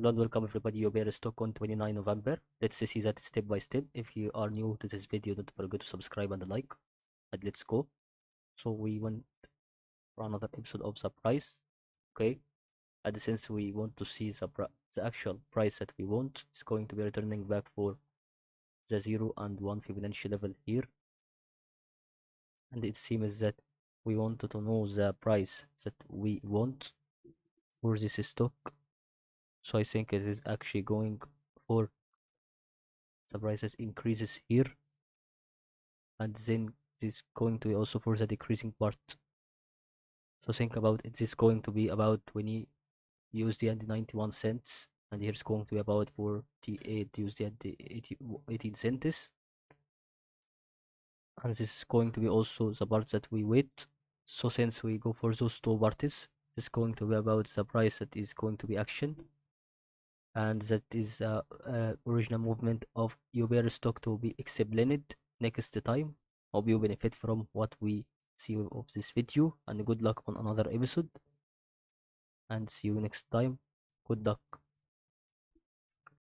Hello and welcome everybody, you bear stock on 29 November. Let's see that step by step. If you are new to this video, don't forget to subscribe and like. And let's go. So we went for another episode of the price. Okay. And since we want to see the actual price that we want, it's going to be returning back for the 0 and 1 Fibonacci level here. And it seems that we wanted to know the price that we want for this stock. So I think it is actually going for the prices increases here, and then this is going to be also for the decreasing part. So think about it, this is going to be about 20 USD and 91 cents, and here's going to be about 48 USD and 18 cents, and this is going to be also the part that we wait. So since we go for those two parties, this is going to be about the price that is going to be action, and that is original movement of your bear stock to be explained next time. Hope you benefit from what we see of this video, and good luck on another episode, and see you next time. Good luck.